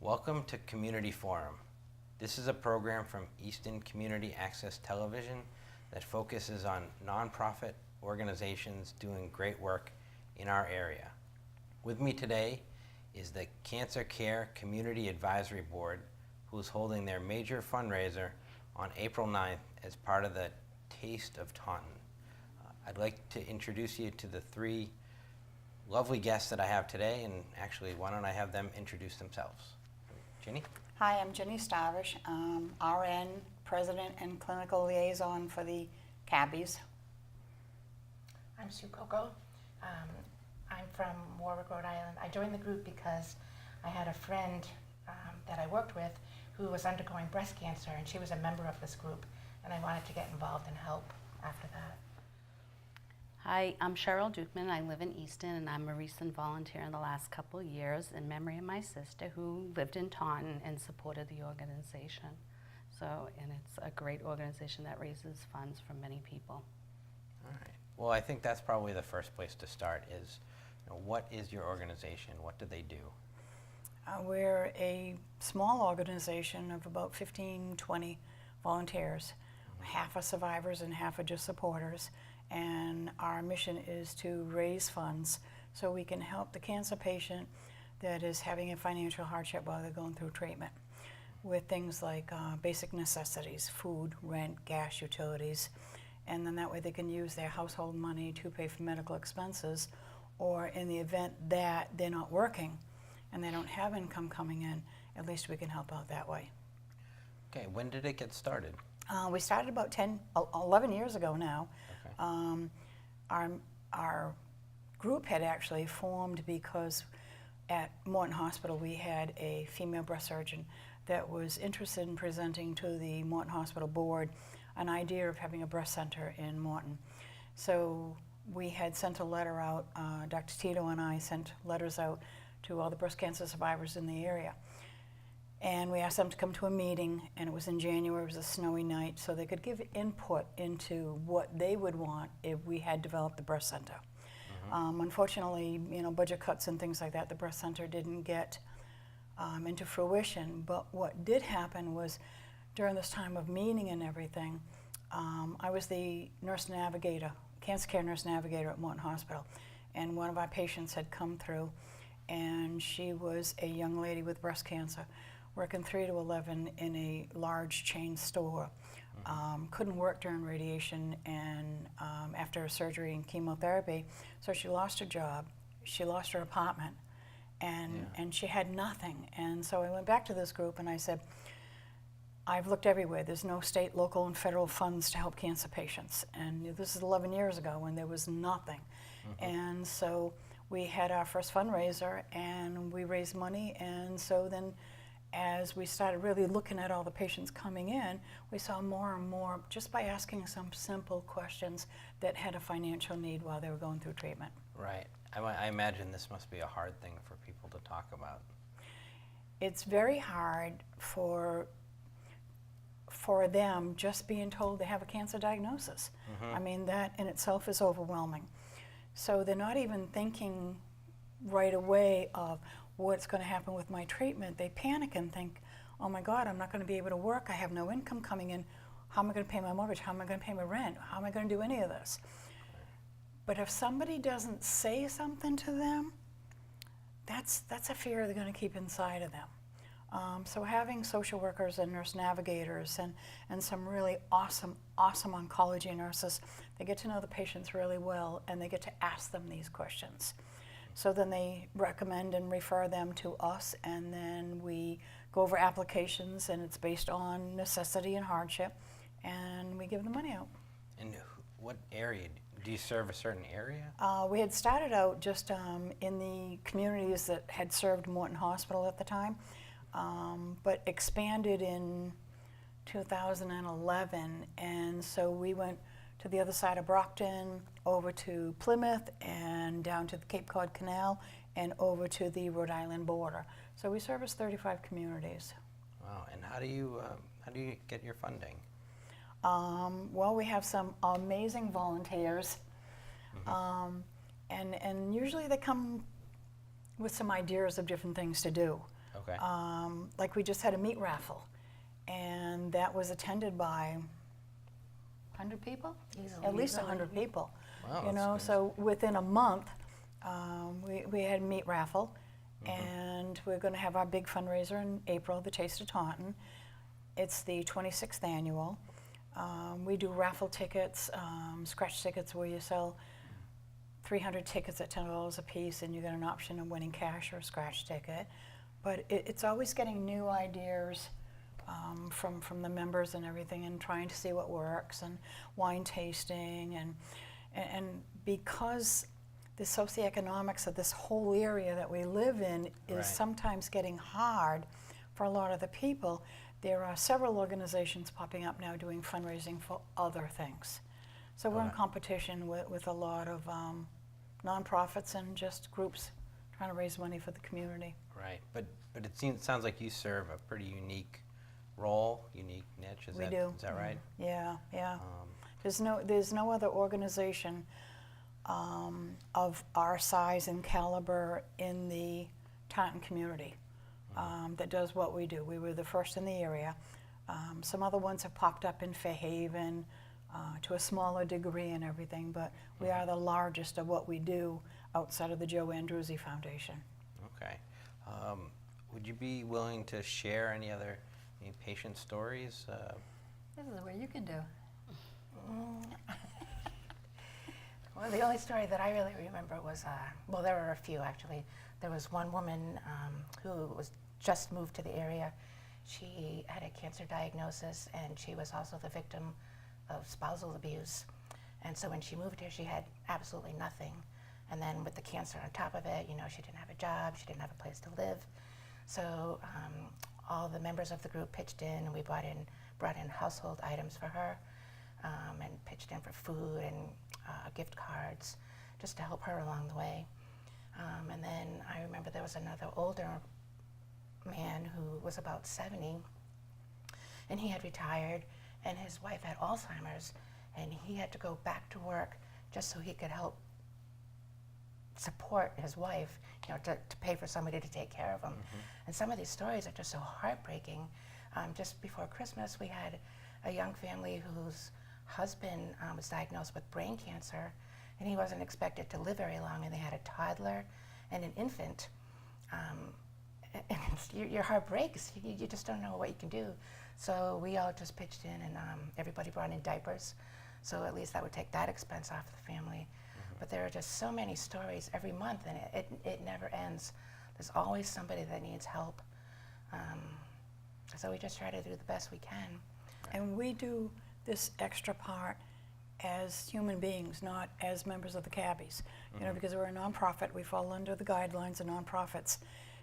Welcome to Community Forum. This is a program from Easton Community Access Television that focuses on nonprofit organizations doing great work in our area. With me today is the Cancer Care Community Advisory Board, who is holding their major fundraiser on April 9th as part of the Taste of Taunton. I'd like to introduce you to the three lovely guests that I have today, and actually, why don't I have them introduce themselves? Ginny? Hi, I'm Ginny Stavish, RN, President and Clinical Liaison for the CABbies. I'm Sue Coco. I'm from Warwick, Rhode Island. I joined the group because I had a friend that I worked with who was undergoing breast cancer, and she was a member of this group, and I wanted to get involved and help after that. Hi, I'm Cheryl Dukeman. I live in Easton, and I'm a recent volunteer in the last couple of years in memory of my sister who lived in Taunton and supported the organization. And it's a great organization that raises funds for many people. All right. Well, I think that's probably the first place to start is, what is your organization? What do they do? We're a small organization of about 15, 20 volunteers. Half are survivors and half are just supporters. And our mission is to raise funds so we can help the cancer patient that is having a financial hardship while they're going through treatment with things like basic necessities, food, rent, gas, utilities, and then that way they can use their household money to pay for medical expenses, or in the event that they're not working and they don't have income coming in, at least we can help out that way. Okay, when did it get started? We started about 11 years ago now. Okay. Our group had actually formed because at Morton Hospital we had a female breast surgeon that was interested in presenting to the Morton Hospital board an idea of having a breast center in Morton. So we had sent a letter out, Dr. Tito and I sent letters out to all the breast cancer survivors in the area. And we asked them to come to a meeting, and it was in January, it was a snowy night, so they could give input into what they would want if we had developed the breast center. Unfortunately, budget cuts and things like that, the breast center didn't get into fruition. But what did happen was, during this time of meeting and everything, I was the nurse navigator, cancer care nurse navigator at Morton Hospital, and one of our patients had come through, and she was a young lady with breast cancer, working 3 to 11 in a large chain store. Couldn't work during radiation and after surgery and chemotherapy, so she lost her job, she lost her apartment, and she had nothing. And so I went back to this group and I said, I've looked everywhere. There's no state, local, and federal funds to help cancer patients. And this is 11 years ago when there was nothing. And so we had our first fundraiser and we raised money, and so then as we started really looking at all the patients coming in, we saw more and more just by asking some simple questions that had a financial need while they were going through treatment. Right. I imagine this must be a hard thing for people to talk about. It's very hard for them just being told they have a cancer diagnosis. I mean, that in itself is overwhelming. So they're not even thinking right away of what's going to happen with my treatment. They panic and think, oh my God, I'm not going to be able to work. I have no income coming in. How am I going to pay my mortgage? How am I going to pay my rent? How am I going to do any of this? But if somebody doesn't say something to them, that's a fear they're going to keep inside of them. So having social workers and nurse navigators and some really awesome oncology nurses, they get to know the patients really well and they get to ask them these questions. So then they recommend and refer them to us, and then we go over applications, and it's based on necessity and hardship, and we give the money out. And what area? Do you serve a certain area? We had started out just in the communities that had served Morton Hospital at the time, but expanded in 2011, and so we went to the other side of Brockton, over to Plymouth, and down to the Cape Cod Canal, and over to the Rhode Island border. So we service 35 communities. Wow, and how do you get your funding? Well, we have some amazing volunteers, and usually they come with some ideas of different things to do. Okay. Like we just had a meat raffle, and that was attended by 100 people? Easily. At least 100 people. Wow, You that's know, good. so within a month, we had a meat raffle, and we're going to have our big fundraiser in April, the Taste of Taunton. It's the 26th annual. We do raffle tickets, scratch tickets where you sell 300 tickets at $10 a piece, and you get an option of winning cash or a scratch ticket. But it's always getting new ideas from the members and everything, and trying to see what works, and wine tasting, and because the socioeconomics of this whole area that we live in is Right. sometimes getting hard for a lot of the people, there are several organizations popping up now doing fundraising for other things. So we're in Okay. competition with a lot of nonprofits and just groups trying to raise money for the community. Right, but sounds like you serve a pretty unique role, unique niche. We do. Is that right? Yeah, yeah. Um, There's no other organization of our size and caliber in the Taunton community that does what we do. We were the first in the area. Some other ones have popped up in Fairhaven to a smaller degree and everything, but we are the largest of what we do outside of the Joe Andruzzi Foundation. Okay. Would you be willing to share any patient stories? This is where you can do. Well, the only story that I really remember was, well, there were a few actually. There was one woman who was just moved to the area. She had a cancer diagnosis, and she was also the victim of spousal abuse. And so when she moved here, she had absolutely nothing. And then with the cancer on top of it, you know, she didn't have a job, she didn't have a place to live. So all the members of the group pitched in, and we brought in household items for her, and pitched in for food and gift cards, just to help her along the way. And then I remember there was another older man who was about 70, and he had retired, and his wife had Alzheimer's, and he had to go back to work just so he could help support his wife, you know, to pay for somebody to take care of him. And some of these stories are just so heartbreaking. Just before Christmas, we had a young family whose husband was diagnosed with brain cancer, and he wasn't expected to live very long, and they had a toddler and an infant. And your heart breaks. You just don't know what you can do. So we all just pitched in, and everybody brought in diapers. So at least that would take that expense off the family. But there are just so many stories every month, and it never ends. There's always somebody that needs help. So we just try to do the best we can. And we do this extra part as human beings, not as members of the CABbies. You know, because we're a nonprofit, we fall under the guidelines of nonprofits,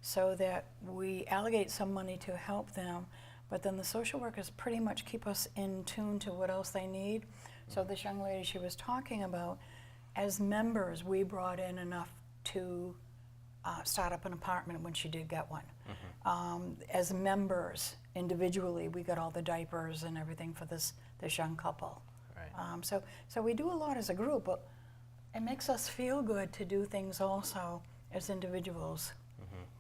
so that we allocate some money to help them, but then the social workers pretty much keep us in tune to what else they need. So this young lady she was talking about, as members, we brought in enough to start up an apartment when she did get one. As members, individually, we got all the diapers and everything for this young couple. Right. So we do a lot as a group, but it makes us feel good to do things also as individuals.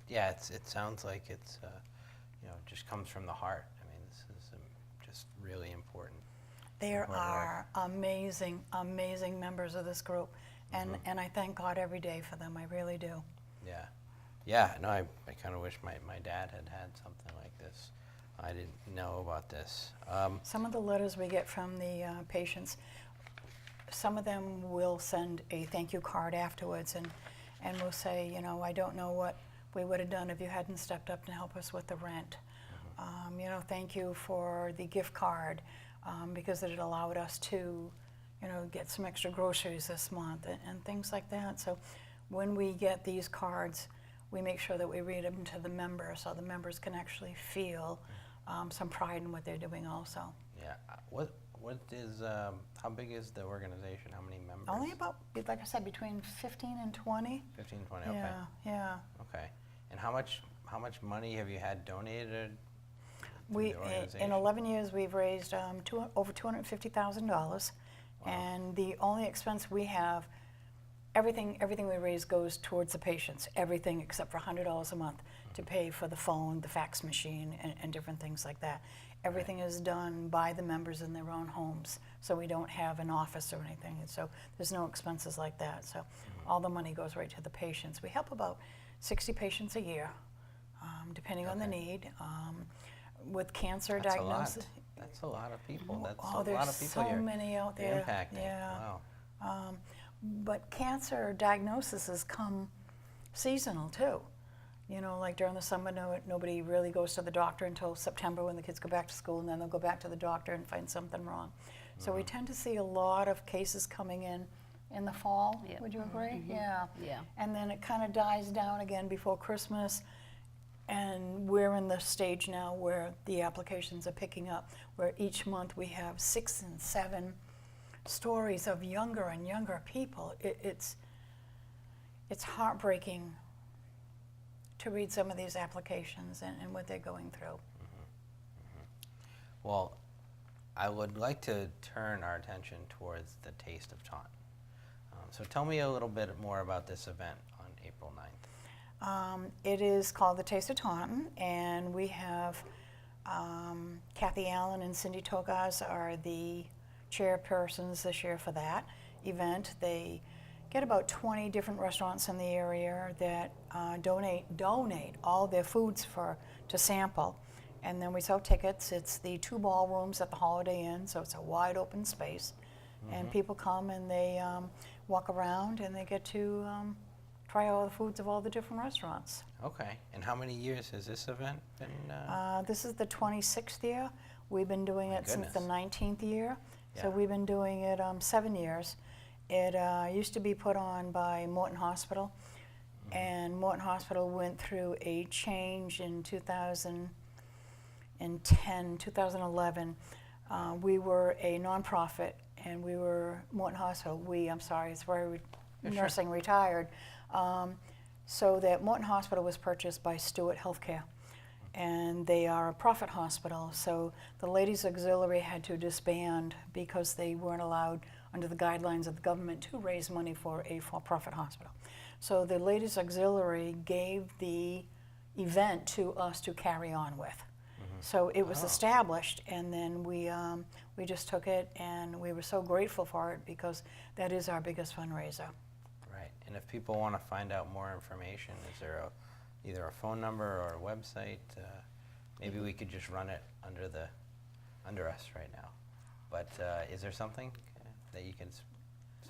Yeah, it sounds like it's just comes from the heart. I mean, this is just really important. There Important work. are amazing, amazing members of this group, and I thank God every day for them. I really do. Yeah. Yeah, no, I kind of wish my dad had something like this. I didn't know about this. Some of the letters we get from the patients, some of them will send a thank you card afterwards, and will say, you know, I don't know what we would have done if you hadn't stepped up to help us with the rent. You know, thank you for the gift card, because it allowed us to, you know, get some extra groceries this month and things like that. So when we get these cards, we make sure that we read them to the members so the members can actually feel some pride in what they're doing also. Yeah. What is how big is the organization? How many members? Only about, like I said, between 15 and 20. 15, 20. Okay. Yeah, yeah. Okay. And how much money have you had donated? We, the organization? in 11 years, we've raised over $250,000, and the only expense we have everything we raise goes towards the patients. Everything except for $100 a month to pay for the phone, the fax machine, and different things like that. Everything is done by the members in their own homes, so we don't have an office or anything. And so there's no expenses like that. So all the money goes right to the patients. We help about 60 patients a year, depending on the need. With cancer That's diagnosis. a lot. That's a lot of people. That's Oh, a lot there's of people so you're many out there. impacting. Yeah. Wow. But cancer diagnoses come seasonal too. You know, like during the summer, nobody really goes to the doctor until September when the kids go back to school, and then they'll go back to the doctor and find something wrong. So we tend to see a lot of cases coming in the fall. Yep. Would you agree? Yeah. Yeah. And then it kind of dies down again before Christmas. And we're in the stage now where the applications are picking up, where each month we have 6 and 7 stories of younger and younger people. It's heartbreaking to read some of these applications and what they're going through. Well, I would like to turn our attention towards the Taste of Taunton. So tell me a little bit more about this event on April 9th. It is called the Taste of Taunton, and we have Kathy Allen and Cindy Togaz are the chairpersons this year for that event. They get about 20 different restaurants in the area that donate all their foods to sample, and then we sell tickets. It's the 2 ballrooms at the Holiday Inn, so it's a wide open space, and people come and they walk around and they get to try all the foods of all the different restaurants. Okay. And how many years has this event been? This is the 26th year. We've been doing it since the goodness. 19th year. So Yeah. we've been doing it 7 years. It used to be put on by Morton Hospital, and Morton Hospital went through a change in 2010, 2011. We were a nonprofit, and we were Morton Hospital. It's where nursing retired. So that Morton Hospital was purchased by Stewart Healthcare, and they are a profit hospital. So the Ladies Auxiliary had to disband because they weren't allowed under the guidelines of the government to raise money for a for-profit hospital. So the Ladies Auxiliary gave the event to us to carry on with. So it was established, and then we just took it, and we were so grateful for it because that is our biggest fundraiser. Right. And if people want to find out more information, is there either a phone number or a website? Maybe we could just run it under us right now. But is there something that you can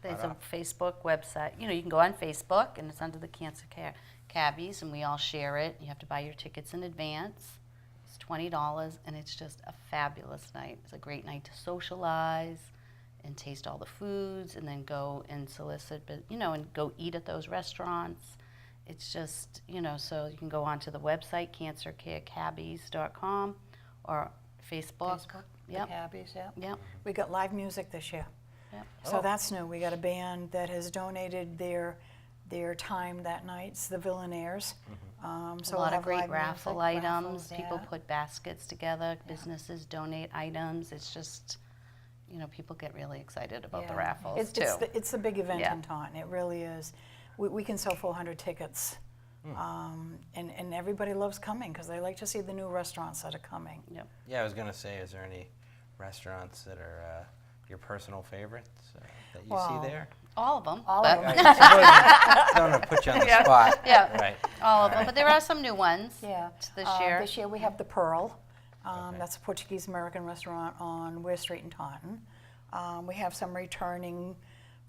There's spout a out? Facebook website. You know, you can go on Facebook, and it's under the Cancer Care CABbies, and we all share it. You have to buy your tickets in advance. It's $20, and it's just a fabulous night. It's a great night to socialize and taste all the foods, and then go and solicit, and go eat at those restaurants. It's just, so you can go onto the website, cancercarecabbies.com, or Facebook. Yep. The CABbies, yeah. Yep. We got live music this year. Yep. So that's new. We got a band that has donated their time that night. It's the Villainaires. So A we'll lot of have great live raffle music, items. raffles, People yeah. put baskets together. Businesses donate items. It's just, people get really excited about the Yeah. raffles too. It's the big event Yeah. in Taunton. It really is. We can sell 400 tickets. And everybody loves coming because they like to see the new restaurants that are coming. Yep. Yeah, I was going to say, is there any restaurants that are your personal favorites that you Well, see there? All of them. All but- of them. I don't want to put you on the spot. Yeah. Right. All of them. But there are some new ones. Yeah. This year. This year we have the Pearl. Okay. That's a Portuguese-American restaurant on Weir Street in Taunton. We have some returning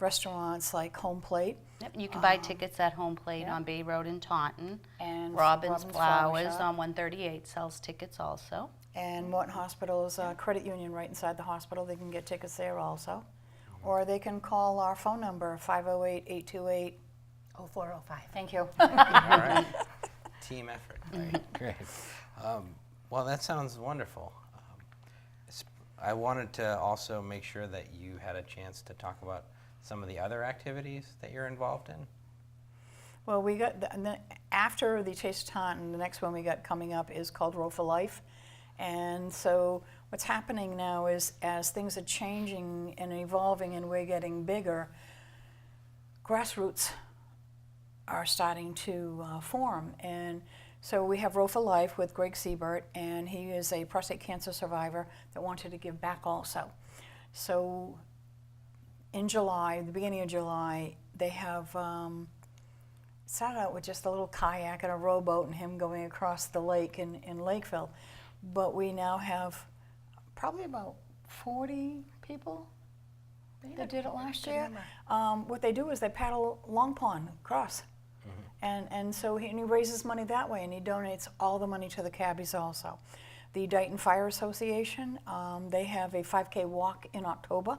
restaurants like Home Plate Yep. You can buy tickets at Home Plate yeah. on Bay Road in Taunton. and Robin's Flower Flowers Shop. on 138 sells tickets also. And Morton Hospital's credit union right inside the hospital. They can get tickets there also. Or they can call our phone number, 508-828. 0405. Thank you. All right. Team effort. Right. Great. Well, that sounds wonderful. I wanted to also make sure that you had a chance to talk about some of the other activities that you're involved in. Well, we got, after the Taste of Taunton, the next one we got coming up is called Row for Life. And so what's happening now is as things are changing and evolving and we're getting bigger, grassroots are starting to form. And so we have Row for Life with Greg Siebert, and he is a prostate cancer survivor that wanted to give back also. So in July, the beginning of July, they have started out with just a little kayak and a rowboat and him going across the lake in Lakeville. But we now have probably about 40 people that did it last year. What they do is they paddle Long Pond across. And so he raises money that way, and he donates all the money to the CABbies also. The Dighton Fire Association, they have a 5K walk in October,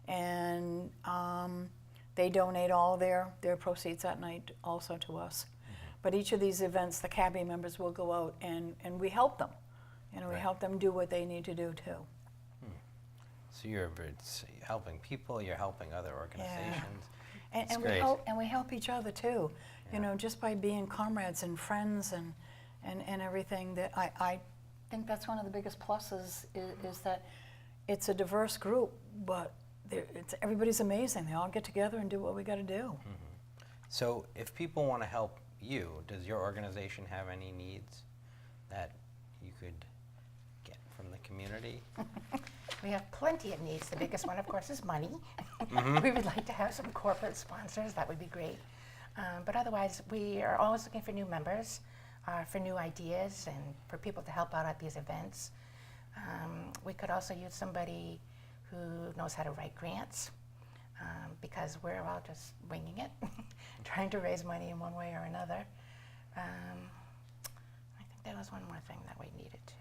and they donate all their proceeds that night also to us. But each of these events, the CABbie members will go out and we help them. You know, we help them do what they need to do too. So you're helping people, you're helping other organizations. And we help each other too. You know, just by being comrades and friends and everything. That I think that's one of the biggest pluses is that it's a diverse group, but everybody's amazing. They all get together and do what we got to do. So if people want to help you, does your organization have any needs that you could get from the community? We have plenty of needs. The biggest one, of course, is money. We would like to have some corporate sponsors. That would be great. But otherwise, we are always looking for new members, for new ideas, and for people to help out at these events. We could also use somebody who knows how to write grants, because we're all just winging it, trying to raise money in one way or another. I think there was one more thing that we needed to.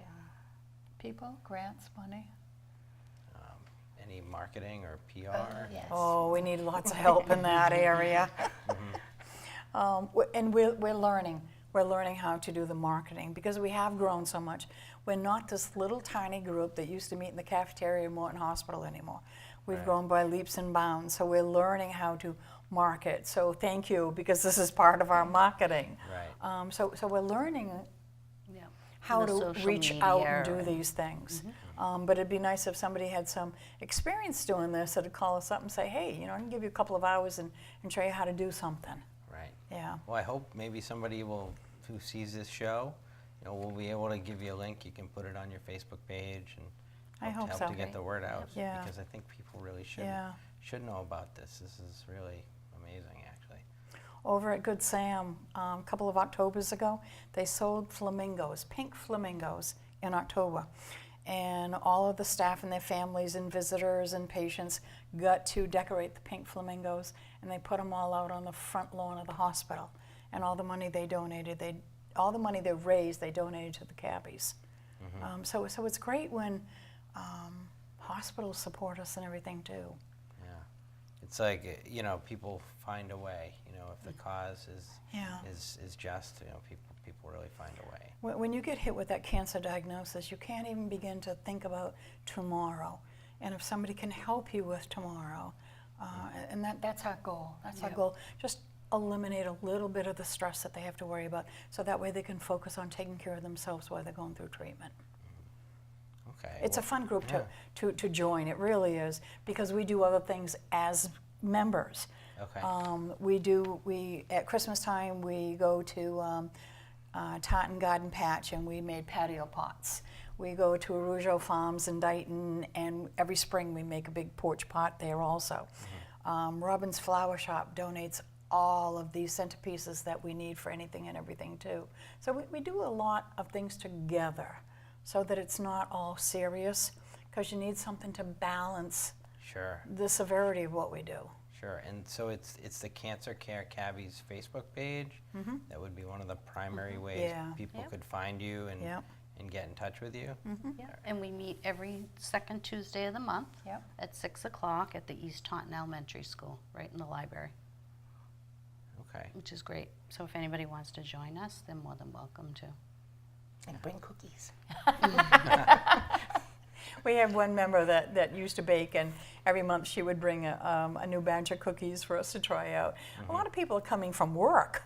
People, grants, money. Any marketing or PR? Yes. Oh, we need lots of help in that area. And we're learning. We're learning how to do the marketing because we have grown so much. We're not this little tiny group that used to meet in the cafeteria of Morton Hospital anymore. We've grown by leaps and bounds, so we're learning how to market. So thank you, because this is part of our marketing. Right. So we're learning how The to social reach out media and do these things. But it'd be nice if somebody had some experience doing this that'd call us up and say, hey, you know, I can give you a couple of hours and show you how to do something. Right. Yeah. Well, I hope maybe somebody who sees this show, you know, will be able to give you a link. You can put it on your Facebook page and I hope help so. to get the word out. Yeah. Because I think people really should know about this. This is really amazing, actually. Over at Good Sam, a couple of Octobers ago, they sold flamingos, pink flamingos, in October. And all of the staff and their families and visitors and patients got to decorate the pink flamingos, and they put them all out on the front lawn of the hospital. And all the money they donated, all the money they raised, they donated to the CABbies. So it's great when hospitals support us and everything too. Yeah. It's like, you know, people find a way. You know, if the cause is just, you know, people really find a way. When you get hit with that cancer diagnosis, you can't even begin to think about tomorrow. And if somebody can help you with tomorrow, and that's our goal. That's our goal. Just eliminate a little bit of the stress that they have to worry about, so that way they can focus on taking care of themselves while they're going through treatment. Okay. It's a fun group to join. It really is, because we do other things as members. Okay. We at Christmas time we go to Taunton Garden Patch and we made patio pots. We go to Arujo Farms in Dighton, and every spring we make a big porch pot there also. Robin's Flower Shop donates all of these centerpieces that we need for anything and everything too. So we do a lot of things together, so that it's not all serious, because you need something to balance the severity of what we do. Sure. And so it's the Cancer Care CABbies Facebook page. That would be one of the primary ways people could find you and get in touch with you. And we meet every second Tuesday of the month at 6 o'clock at the East Taunton Elementary School, right in the library. Okay. Which is great. So if anybody wants to join us, they're more than welcome to. And bring cookies. We have one member that used to bake, and every month she would bring a new batch of cookies for us to try out. A lot of people are coming from work,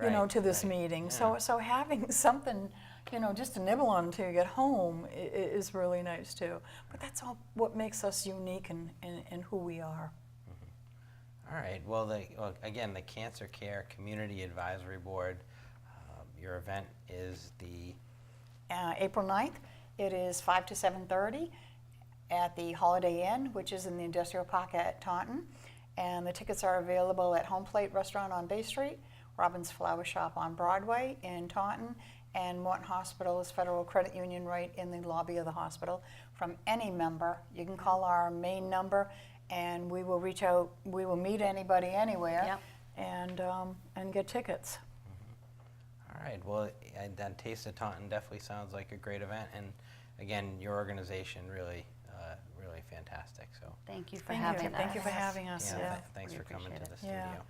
you know, to this meeting. Yeah. So having something, you know, just to nibble on until you get home is really nice too. But that's all what makes us unique in who we are. All right. Well, again, the Cancer Care Community Advisory Board, your event is the April 9th. It is 5 to 7:30 at the Holiday Inn, which is in the Industrial Park at Taunton. And the tickets are available at Home Plate Restaurant on Bay Street, Robin's Flower Shop on Broadway in Taunton, and Morton Hospital's Federal Credit Union right in the lobby of the hospital. From any member, you can call our main number, and we will reach out. We will meet anybody anywhere, Yep. and get tickets. All right. Well, that Taste of Taunton definitely sounds like a great event, and again, your organization really, really fantastic. So Thank you for Thank having you. us. Thank you for having us. yeah, Yeah. thanks We for coming to appreciate the it. studio. Yeah.